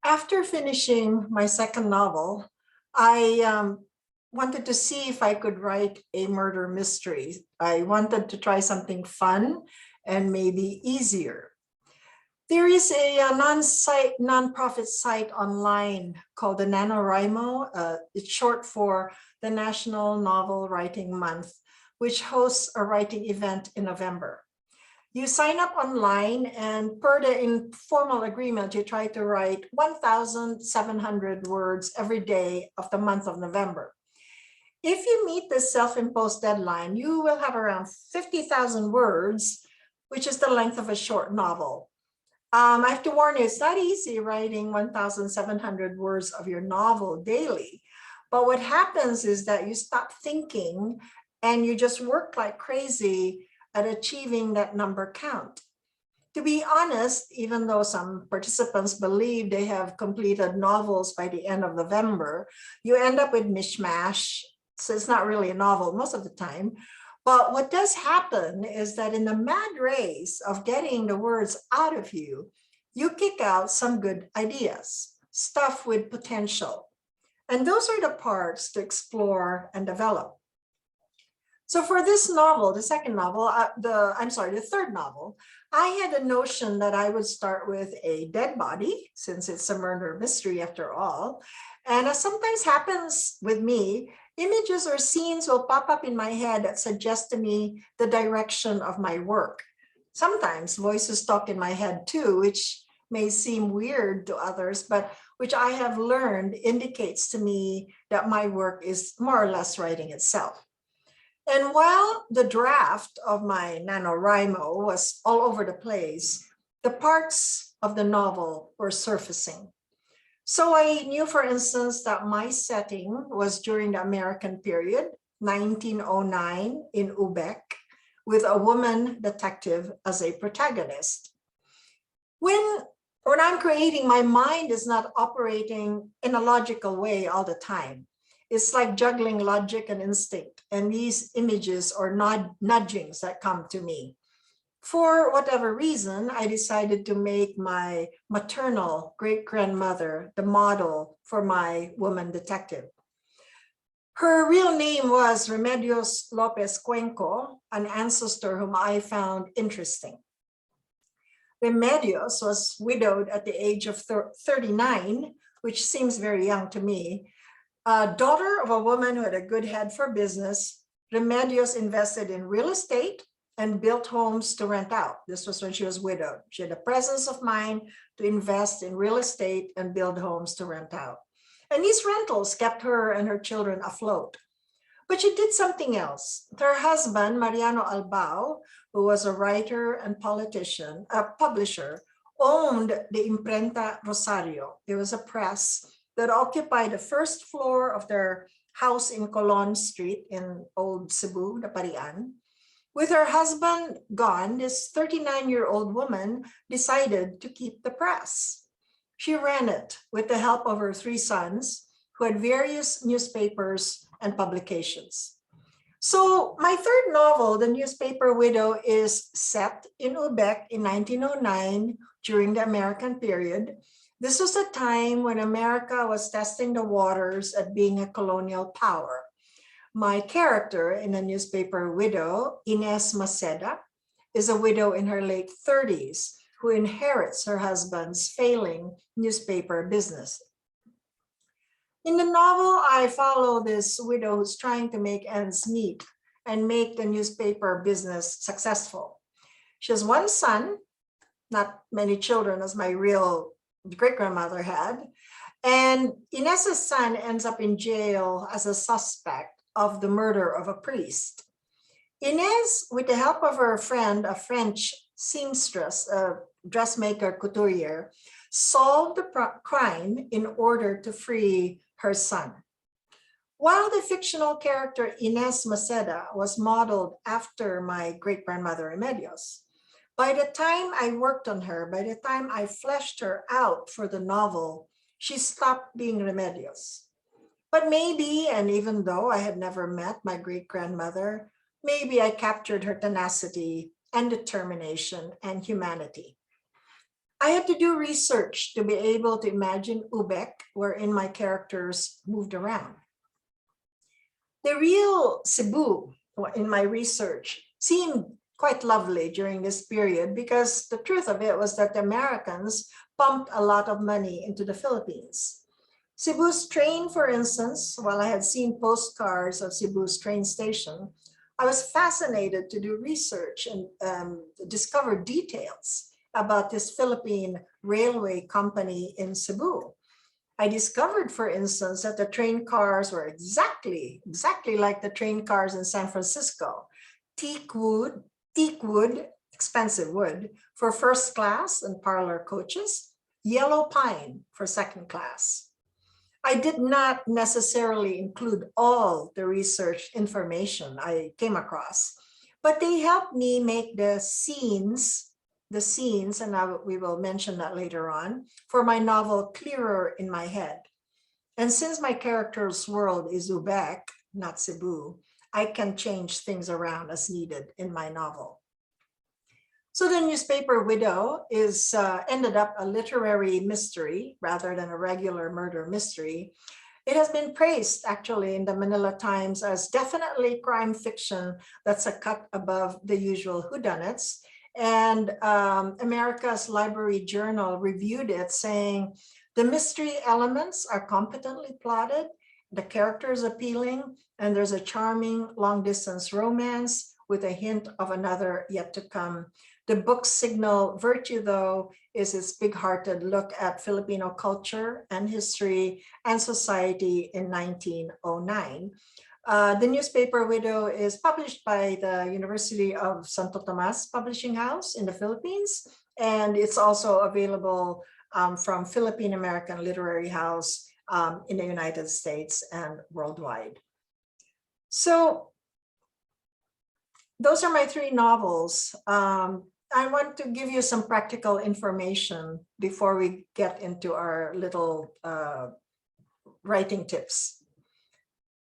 After finishing my second novel, I wanted to see if I could write a murder mystery. I wanted to try something fun and maybe easier. There is a non-profit site online called the NaNoWriMo. It's short for the National Novel Writing Month, which hosts a writing event in November. You sign up online, and per the informal agreement, you try to write 1,700 words every day of the month of November. If you meet the self-imposed deadline, you will have around 50,000 words, which is the length of a short novel. I have to warn you, it's not easy writing 1,700 words of your novel daily. But what happens is that you stop thinking and you just work like crazy at achieving that number count. To be honest, even though some participants believe they have completed novels by the end of November, you end up with mishmash. So it's not really a novel most of the time. But what does happen is that in the mad race of getting the words out of you, you kick out some good ideas, stuff with potential. And those are the parts to explore and develop. So for this novel, the third novel, I had a notion that I would start with a dead body, since it's a murder mystery after all. And as sometimes happens with me, images or scenes will pop up in my head that suggest to me the direction of my work. Sometimes voices talk in my head too, which may seem weird to others, but which I have learned indicates to me that my work is more or less writing itself. And while the draft of my NaNoWriMo was all over the place, the parts of the novel were surfacing. So I knew, for instance, that my setting was during the American period, 1909 in Ubek, with a woman detective as a protagonist. When I'm creating, my mind is not operating in a logical way all the time. It's like juggling logic and instinct, and these images or nudgings that come to me. For whatever reason, I decided to make my maternal great-grandmother the model for my woman detective. Her real name was Remedios Lopez Cuenco, an ancestor whom I found interesting. Remedios was widowed at the age of 39, which seems very young to me. Daughter of a woman who had a good head for business, Remedios invested in real estate and built homes to rent out. This was when she was widowed. She had the presence of mind to invest in real estate and build homes to rent out. And these rentals kept her and her children afloat. But she did something else. Her husband, Mariano Albao, who was a writer and publisher, owned the Imprenta Rosario. It was a press that occupied the first floor of their house in Colon Street in Old Cebu, the Parian. With her husband gone, this 39-year-old woman decided to keep the press. She ran it with the help of her 3 sons, who had various newspapers and publications. So my third novel, The Newspaper Widow, is set in Ubek in 1909 during the American period. This was a time when America was testing the waters at being a colonial power. My character in The Newspaper Widow, Inez Maceda, is a widow in her late 30s who inherits her husband's failing newspaper business. In the novel, I follow this widow who's trying to make ends meet and make the newspaper business successful. She has 1 son, not many children as my real great-grandmother had, and Inez's son ends up in jail as a suspect of the murder of a priest. Inez, with the help of her friend, a French seamstress, a dressmaker couturier, solved the crime in order to free her son. While the fictional character Inez Maceda was modeled after my great-grandmother Remedios, by the time I worked on her, by the time I fleshed her out for the novel, she stopped being Remedios. But maybe, and even though I had never met my great-grandmother, maybe I captured her tenacity and determination and humanity. I had to do research to be able to imagine Ubek, wherein my characters moved around. The real Cebu, in my research, seemed quite lovely during this period because the truth of it was that the Americans pumped a lot of money into the Philippines. Cebu's train, for instance, while I had seen postcards of Cebu's train station, I was fascinated to do research and discover details about this Philippine railway company in Cebu. I discovered, for instance, that the train cars were exactly like the train cars in San Francisco. Teak wood, expensive wood, for first class and parlor coaches, yellow pine for second class. I did not necessarily include all the research information I came across, but they helped me make the scenes, and we will mention that later on, for my novel clearer in my head. And since my character's world is Ubek, not Cebu, I can change things around as needed in my novel. So the newspaper widow is ended up a literary mystery rather than a regular murder mystery. It has been praised actually in the Manila Times as definitely crime fiction that's a cut above the usual whodunits. And America's Library Journal reviewed it saying, the mystery elements are competently plotted, the characters appealing, and there's a charming long distance romance with a hint of another yet to come. The book's signal virtue, though, is its big-hearted look at Filipino culture and history and society in 1909. The newspaper Widow is published by the University of Santo Tomas Publishing House in the Philippines, and it's also available from Philippine American Literary House in the United States and worldwide. So those are my three novels. I want to give you some practical information before we get into our little writing tips.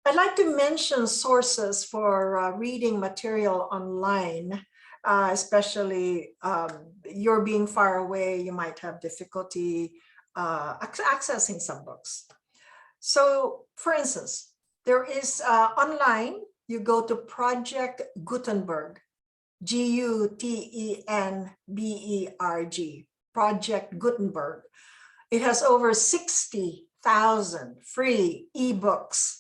I'd like to mention sources for reading material online, especially you're being far away, you might have difficulty accessing some books. So for instance, there is online, you go to Project Gutenberg, Gutenberg, Project Gutenberg. It has over 60,000 free ebooks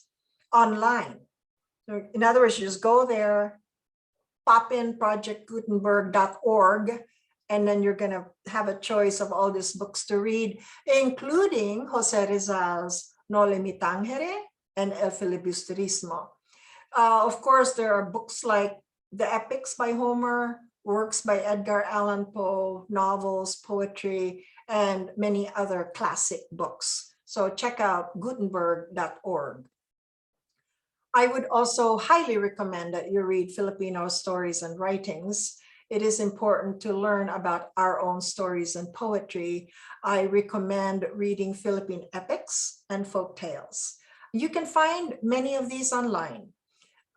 online. So in other words, you just go there, pop in projectgutenberg.org, and then you're going to have a choice of all these books to read, including Jose Rizal's No Le Mi Tangere and El Filibusterismo. Of course, there are books like the epics by Homer, works by Edgar Allan Poe, novels, poetry, and many other classic books. So check out gutenberg.org. I would also highly recommend that you read Filipino stories and writings. It is important to learn about our own stories and poetry. I recommend reading Philippine epics and folk tales. You can find many of these online.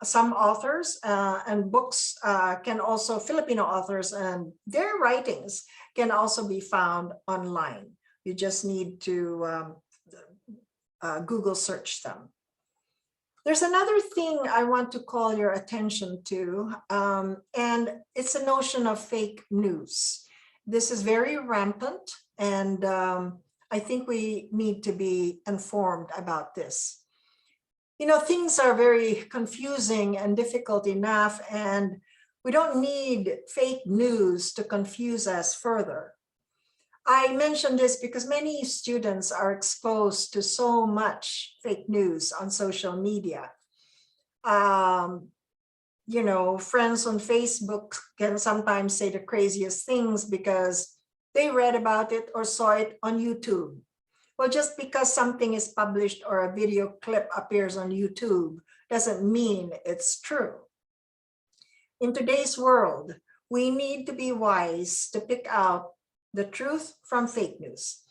Some authors and books can also, Filipino authors and their writings can also be found online. You just need to Google search them. There's another thing I want to call your attention to, and it's a notion of fake news. This is very rampant, and I think we need to be informed about this. You know, things are very confusing and difficult enough, and we don't need fake news to confuse us further. I mention this because many students are exposed to so much fake news on social media. You know, friends on Facebook can sometimes say the craziest things because they read about it or saw it on YouTube. Well, just because something is published or a video clip appears on YouTube doesn't mean it's true. In today's world, we need to be wise to pick out the truth from fake news.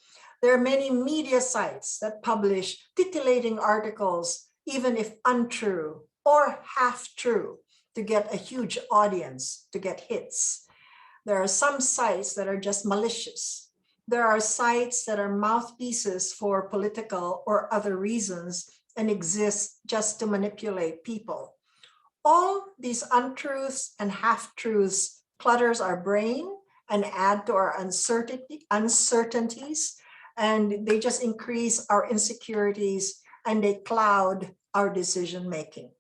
There are many media sites that publish titillating articles, even if untrue or half true, to get a huge audience, to get hits. There are some sites that are just malicious. there are sites that are mouthpieces for political or other reasons and exist just to manipulate people. All these untruths and half-truths clutters our brain and add to our uncertainties, and they just increase our insecurities and they cloud our decision-making.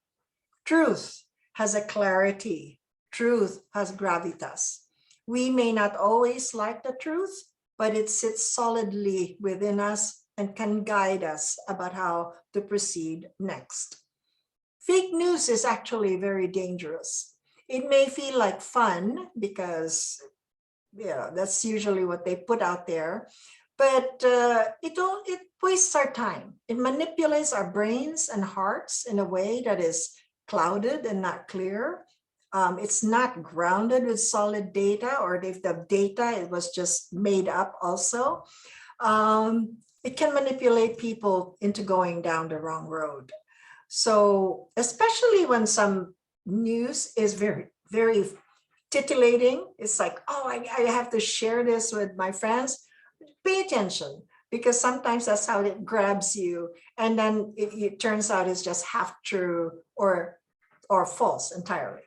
Truth has a clarity. Truth has gravitas. We may not always like the truth, but it sits solidly within us and can guide us about how to proceed next. Fake news is actually very dangerous. It may feel like fun because that's usually what they put out there, but it wastes our time. It manipulates our brains and hearts in a way that is clouded and not clear. It's not grounded with solid data, or if the data, it was just made up also. It can manipulate people into going down the wrong road. So especially when some news is very, very titillating, it's like, oh, I have to share this with my friends. Pay attention, because sometimes that's how it grabs you. And then it turns out it's just half true or false entirely.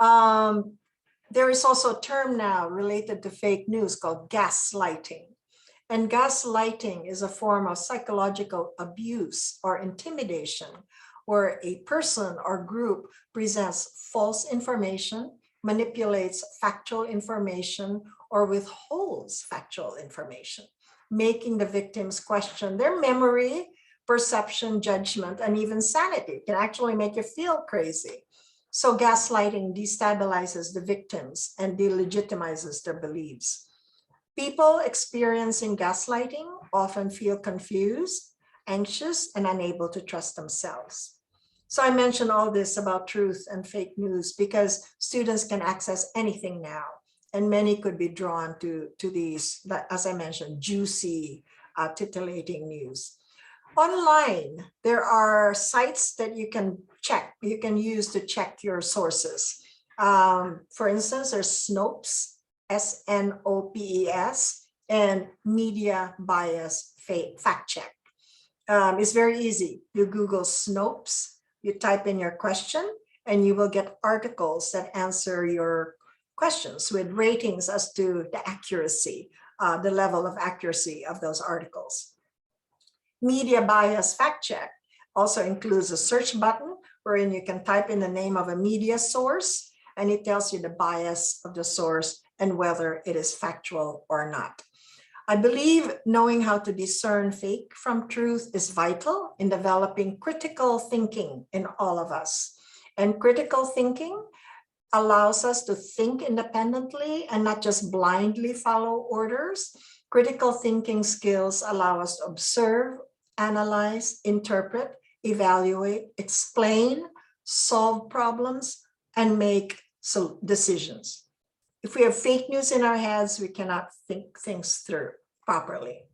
There is also a term now related to fake news called gaslighting. And gaslighting is a form of psychological abuse or intimidation, where a person or group presents false information, manipulates factual information, or withholds factual information, making the victims question their memory, perception, judgment, and even sanity. It can actually make you feel crazy. So gaslighting destabilizes the victims and delegitimizes their beliefs. People experiencing gaslighting often feel confused, anxious, and unable to trust themselves. So I mentioned all this about truth and fake news because students can access anything now, and many could be drawn to these, as I mentioned, juicy, titillating news. Online, there are sites that you can use to check your sources. For instance, there's Snopes, SNOPES, and Media Bias Fact Check. It's very easy. You Google Snopes, you type in your question, and you will get articles that answer your questions with ratings as to the accuracy, the level of accuracy of those articles. Media Bias Fact Check also includes a search button wherein you can type in the name of a media source, and it tells you the bias of the source and whether it is factual or not. I believe knowing how to discern fake from truth is vital in developing critical thinking in all of us. And critical thinking allows us to think independently and not just blindly follow orders. Critical thinking skills allow us to observe, analyze, interpret, evaluate, explain, solve problems, and make decisions. If we have fake news in our heads, we cannot think things through properly.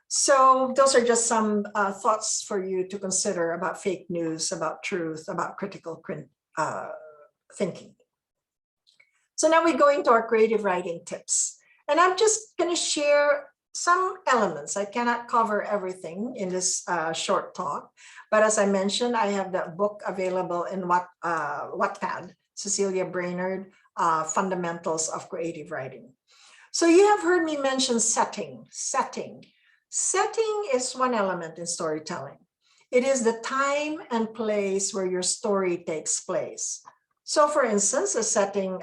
So those are just some thoughts for you to consider about fake news, about truth, about critical thinking. So now we go into our creative writing tips. And I'm just going to share some elements. I cannot cover everything in this short talk. But as I mentioned, I have the book available in Wattpad, Cecilia Brainard, Fundamentals of Creative Writing. So you have heard me mention setting. Setting is one element in storytelling. It is the time and place where your story takes place. So for instance, a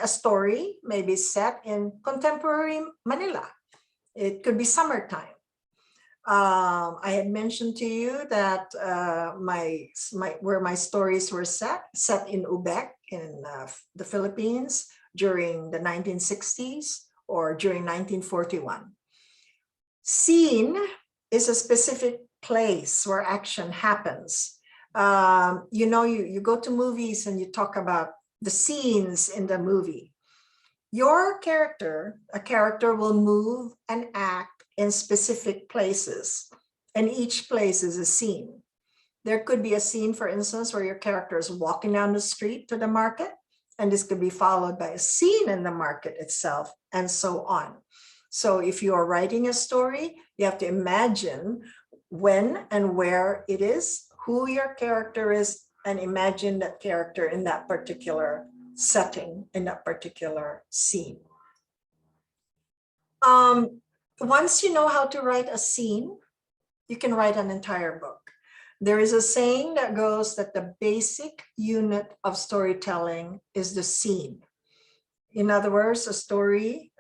story may be set in contemporary Manila. It could be summertime. I had mentioned to you that where my stories were set in Ubek in the Philippines during the 1960s or during 1941. Scene is a specific place where action happens. You go to movies and you talk about the scenes in the movie. A character will move and act in specific places, and each place is a scene. There could be a scene, for instance, where your character is walking down the street to the market, and this could be followed by a scene in the market itself, and so on. So if you are writing a story, you have to imagine when and where it is, who your character is, and imagine that character in that particular setting, in that particular scene. Once you know how to write a scene, you can write an entire book. There is a saying that goes that the basic unit of storytelling is the scene. In other words, a story,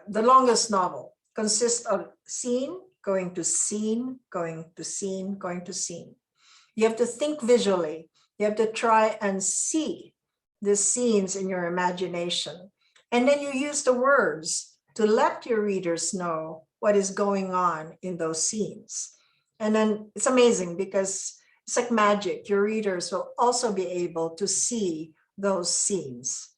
the longest novel, consists of scene, going to scene, going to scene, going to scene. You have to think visually. You have to try and see the scenes in your imagination. And then you use the words to let your readers know what is going on in those scenes. And then it's amazing because it's like magic. Your readers will also be able to see those scenes.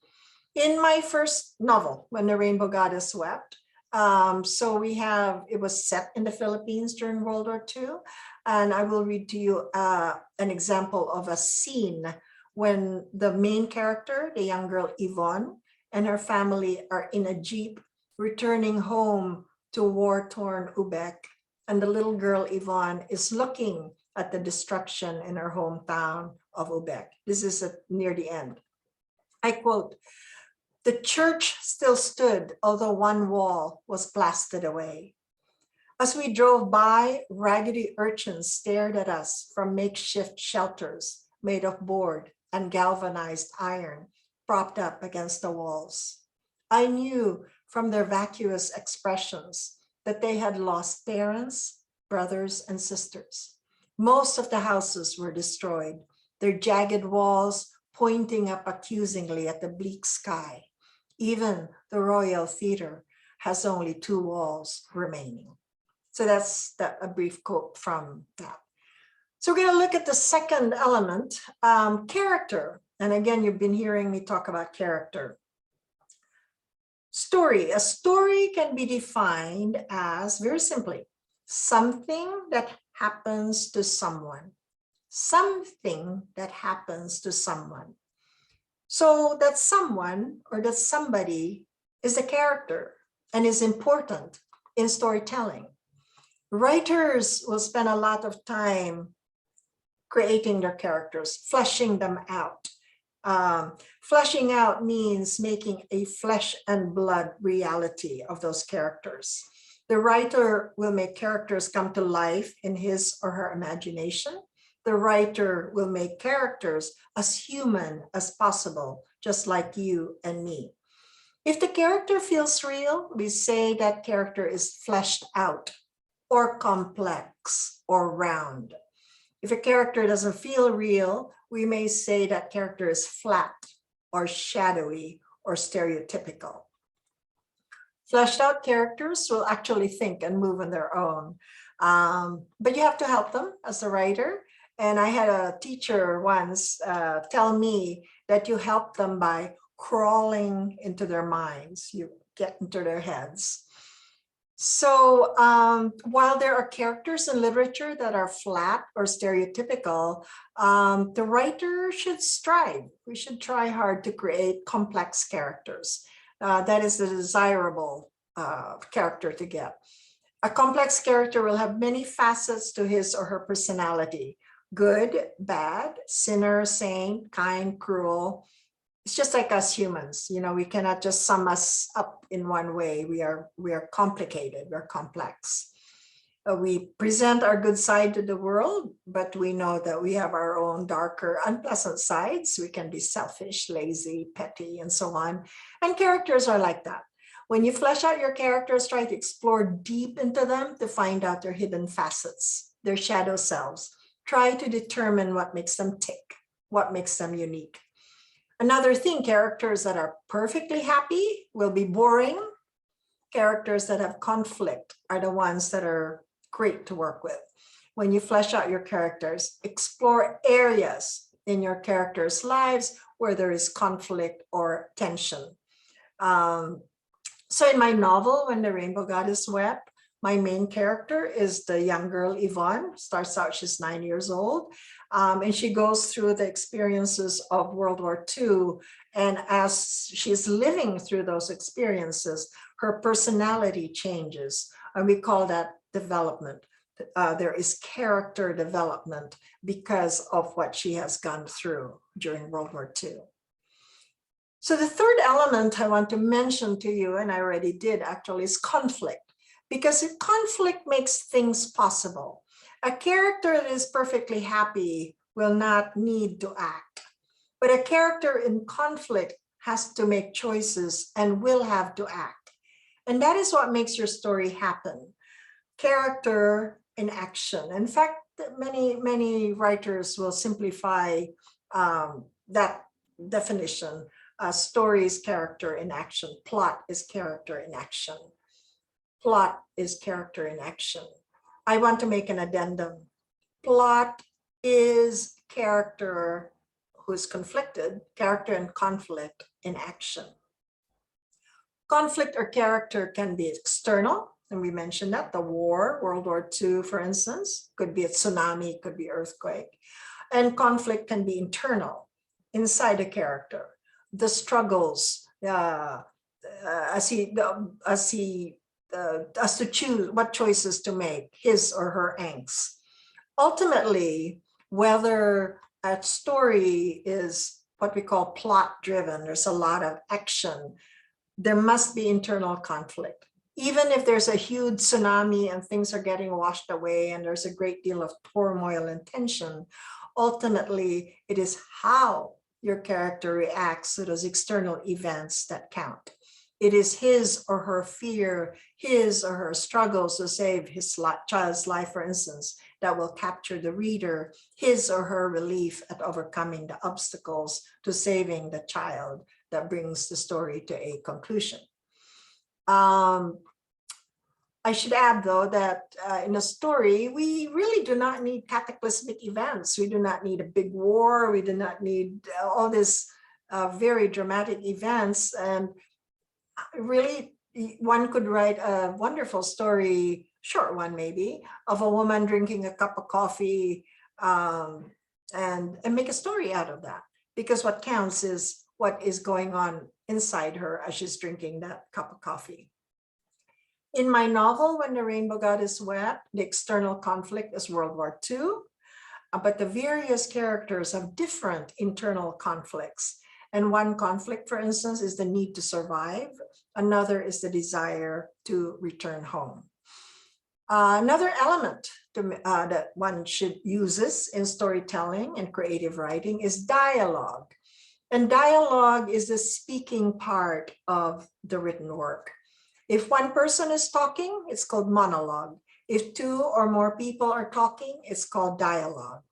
In my first novel, When the Rainbow Goddess Wept, it was set in the Philippines during World War II. And I will read to you an example of a scene when the main character, the young girl Yvonne, and her family are in a Jeep returning home to war-torn Ubek. And the little girl Yvonne is looking at the destruction in her hometown of Ubek. This is near the end. I quote, "The church still stood, although one wall was blasted away. As we drove by, raggedy urchins stared at us from makeshift shelters made of board and galvanized iron propped up against the walls. I knew from their vacuous expressions that they had lost parents, brothers, and sisters. Most of the houses were destroyed, their jagged walls pointing up accusingly at the bleak sky. Even the Royal Theatre has only 2 walls remaining." So that's a brief quote from that. So we're going to look at the second element, character. And again, you've been hearing me talk about character. Story. A story can be defined as, very simply, something that happens to someone. Something that happens to someone. So that someone or that somebody is a character and is important in storytelling. Writers will spend a lot of time creating their characters, fleshing them out. Fleshing out means making a flesh and blood reality of those characters. The writer will make characters come to life in his or her imagination. The writer will make characters as human as possible, just like you and me. If the character feels real, we say that character is fleshed out or complex or round. If a character doesn't feel real, we may say that character is flat or shadowy or stereotypical. Fleshed out characters will actually think and move on their own, but you have to help them as a writer. And I had a teacher once tell me that you help them by crawling into their minds. You get into their heads. So while there are characters in literature that are flat or stereotypical, the writer should strive. We should try hard to create complex characters. That is the desirable character to get. A complex character will have many facets to his or her personality. Good, bad, sinner, saint, kind, cruel. It's just like us humans, we cannot just sum us up in one way. We are complicated, we're complex. We present our good side to the world, but we know that we have our own darker, unpleasant sides. We can be selfish, lazy, petty, and so on. And characters are like that. When you flesh out your characters, try to explore deep into them to find out their hidden facets, their shadow selves. Try to determine what makes them tick, what makes them unique. Another thing, characters that are perfectly happy will be boring. Characters that have conflict are the ones that are great to work with. When you flesh out your characters, explore areas in your characters' lives where there is conflict or tension. So in my novel, When the Rainbow Goddess Wept, my main character is the young girl Yvonne. Starts out, she's 9 years old. And she goes through the experiences of World War II. And as she's living through those experiences, her personality changes. And we call that development. There is character development because of what she has gone through during World War II. So the third element I want to mention to you, and I already did actually, is conflict, because conflict makes things possible. A character that is perfectly happy will not need to act, but a character in conflict has to make choices and will have to act. And that is what makes your story happen. Character in action. In fact, many writers will simplify that definition. Story is character in action. Plot is character in action. Plot is character in action. I want to make an addendum. Plot is character who's conflicted, character and conflict in action. Conflict or character can be external, and we mentioned that, the war, World War II, for instance, could be a tsunami, could be earthquake. And conflict can be internal, inside a character, the struggles, as to choose what choices to make, his or her angst. Ultimately, whether a story is what we call plot driven, there's a lot of action, there must be internal conflict. Even if there's a huge tsunami and things are getting washed away and there's a great deal of turmoil and tension, ultimately it is how your character reacts to those external events that count. It is his or her fear, his or her struggles to save his child's life, for instance, that will capture the reader, his or her relief at overcoming the obstacles to saving the child that brings the story to a conclusion. I should add, though, that in a story, we really do not need cataclysmic events. We do not need a big war. We do not need all these very dramatic events. And really, one could write a wonderful story, short one maybe, of a woman drinking a cup of coffee and make a story out of that. Because what counts is what is going on inside her as she's drinking that cup of coffee. In my novel, When the Rainbow Goddess Wept, the external conflict is World War II, but the various characters have different internal conflicts. And one conflict, for instance, is the need to survive. Another is the desire to return home. Another element that one should use in storytelling and creative writing is dialogue. And dialogue is the speaking part of the written work. If one person is talking, it's called monologue. If two or more people are talking, it's called dialogue.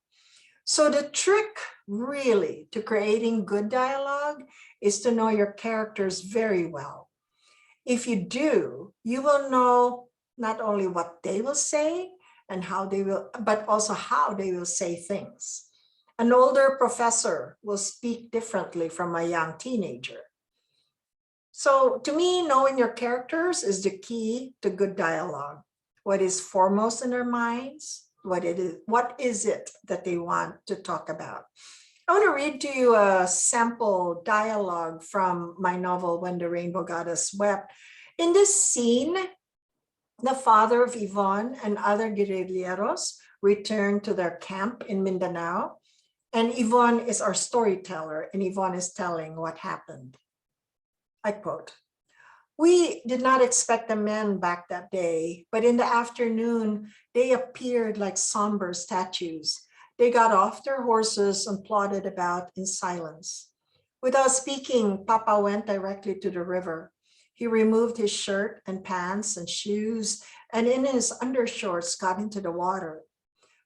So the trick really to creating good dialogue is to know your characters very well. If you do, you will know not only what they will say and how they will, but also how they will say things. An older professor will speak differently from a young teenager. So to me, knowing your characters is the key to good dialogue. What is foremost in their minds? What is it that they want to talk about? I want to read to you a sample dialogue from my novel, When the Rainbow Goddess Wept. In this scene, the father of Yvonne and other guerrilleros return to their camp in Mindanao. And Yvonne is our storyteller, and Yvonne is telling what happened. I quote, "We did not expect the men back that day, but in the afternoon, they appeared like somber statues. They got off their horses and plodded about in silence. Without speaking, Papa went directly to the river. He removed his shirt and pants and shoes, and in his undershorts got into the water.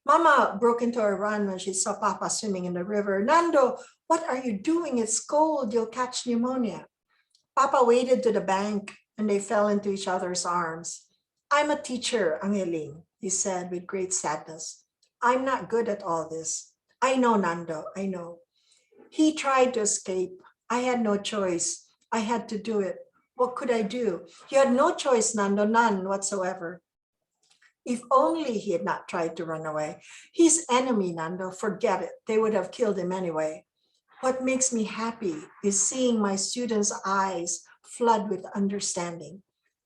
Mama broke into a run when she saw Papa swimming in the river. 'Nando, what are you doing? It's cold. You'll catch pneumonia.' Papa waded to the bank and they fell into each other's arms. 'I'm a teacher, Angeling,' he said with great sadness. 'I'm not good at all this. I know, Nando, I know. He tried to escape. I had no choice. I had to do it. What could I do? You had no choice, Nando, none whatsoever. If only he had not tried to run away. His enemy, Nando, forget it. They would have killed him anyway. What makes me happy is seeing my students' eyes flood with understanding.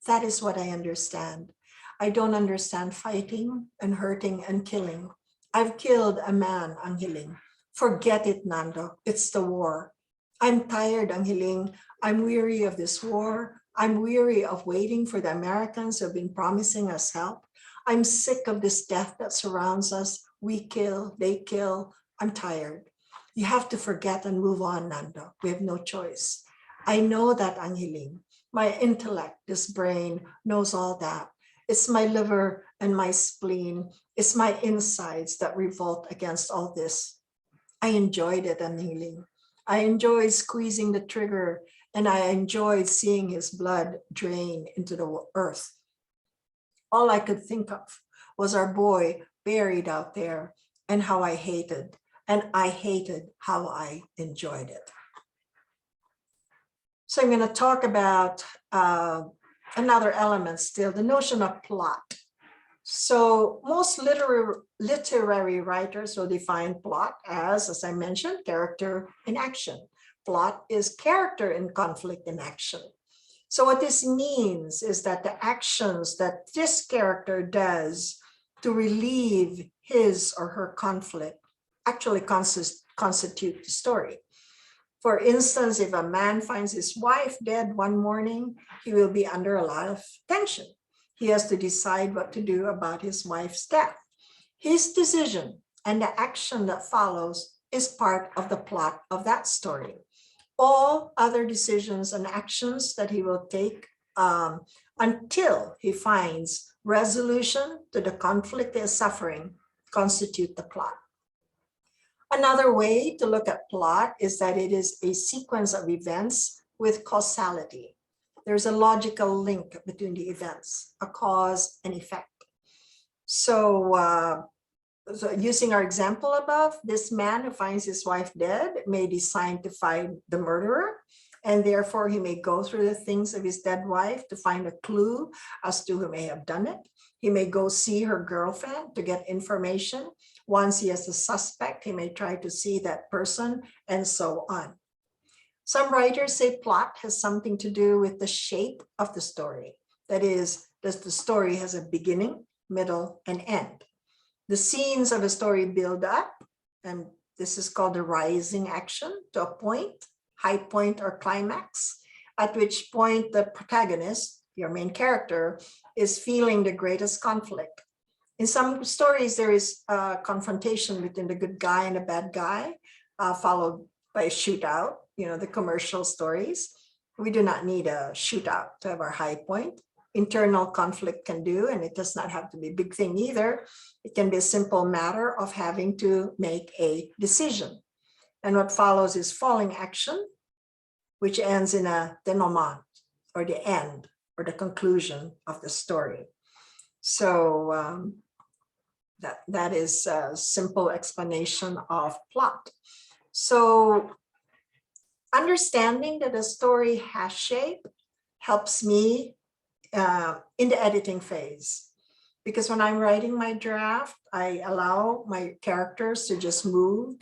That is what I understand. I don't understand fighting and hurting and killing. I've killed a man, Anghiling. Forget it, Nando. It's the war. I'm tired, Anghiling. I'm weary of this war. I'm weary of waiting for the Americans who have been promising us help. I'm sick of this death that surrounds us. We kill, they kill. I'm tired. You have to forget and move on, Nando. We have no choice. I know that, Anghiling. My intellect, this brain, knows all that. It's my liver and my spleen. It's my insides that revolt against all this. I enjoyed it, Anghiling. I enjoyed squeezing the trigger, and I enjoyed seeing his blood drain into the earth. All I could think of was our boy buried out there and how I hated, and I hated how I enjoyed it. So I'm going to talk about another element still, the notion of plot. So most literary writers will define plot as I mentioned, character in action. Plot is character in conflict in action. So what this means is that the actions that this character does to relieve his or her conflict actually constitute the story. For instance, if a man finds his wife dead one morning, he will be under a lot of tension. He has to decide what to do about his wife's death. His decision and the action that follows is part of the plot of that story. All other decisions and actions that he will take until he finds resolution to the conflict he is suffering constitute the plot. Another way to look at plot is that it is a sequence of events with causality. There's a logical link between the events, a cause and effect. So using our example above, this man who finds his wife dead may decide to find the murderer, and therefore he may go through the things of his dead wife to find a clue as to who may have done it. He may go see her girlfriend to get information. Once he has a suspect, he may try to see that person, and so on. Some writers say plot has something to do with the shape of the story. That is, does the story has a beginning, middle, and end. The scenes of a story build up, and this is called the rising action, to a point, high point or climax, at which point the protagonist, your main character, is feeling the greatest conflict. In some stories, there is a confrontation between the good guy and the bad guy, followed by a shootout, the commercial stories. We do not need a shootout to have our high point. Internal conflict can do, and it does not have to be a big thing either. It can be a simple matter of having to make a decision. And what follows is falling action, which ends in a denouement, or the end, or the conclusion of the story. So that is a simple explanation of plot. So understanding that a story has shape helps me in the editing phase. Because when I'm writing my draft, I allow my characters to just move.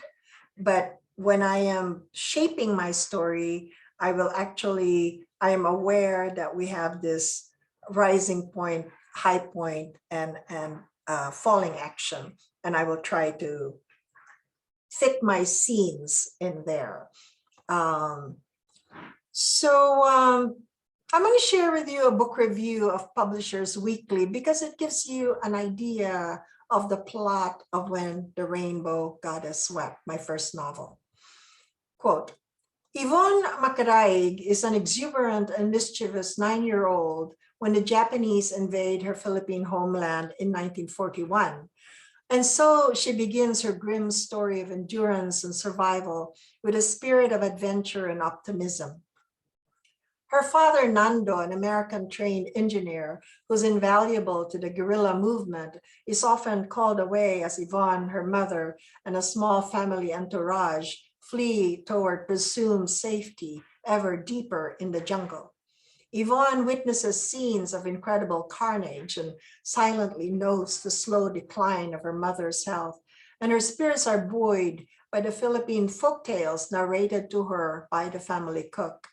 But when I am shaping my story, I am aware that we have this rising point, high point, and falling action. And I will try to fit my scenes in there. I'm going to share with you a book review of Publishers Weekly because it gives you an idea of the plot of When the Rainbow Goddess Wept, my first novel. Quote, Yvonne Macaraig is an exuberant and mischievous 9-year-old when the Japanese invade her Philippine homeland in 1941. And so she begins her grim story of endurance and survival with a spirit of adventure and optimism. Her father, Nando, an American-trained engineer who's invaluable to the guerrilla movement, is often called away as Yvonne, her mother, and a small family entourage flee toward presumed safety ever deeper in the jungle. Yvonne witnesses scenes of incredible carnage and silently notes the slow decline of her mother's health, and her spirits are buoyed by the Philippine folktales narrated to her by the family cook.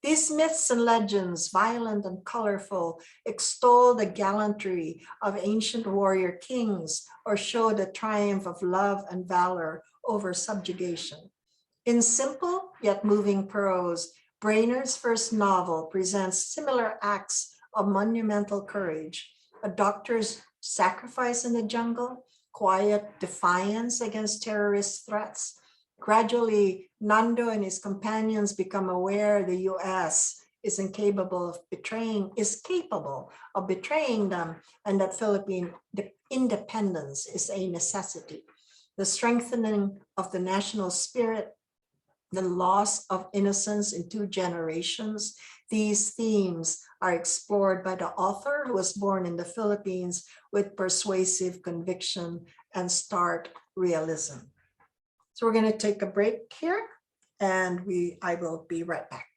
These myths and legends, violent and colorful, extol the gallantry of ancient warrior kings or show the triumph of love and valor over subjugation. In simple yet moving prose, Brainard's first novel presents similar acts of monumental courage: a doctor's sacrifice in the jungle, quiet defiance against terrorist threats. Gradually, Nando and his companions become aware the US is capable of betraying them, and that Philippine independence is a necessity. The strengthening of the national spirit, the loss of innocence in 2 generations, these themes are explored by the author, who was born in the Philippines, with persuasive conviction and stark realism. So we're going to take a break here, and I will be right back.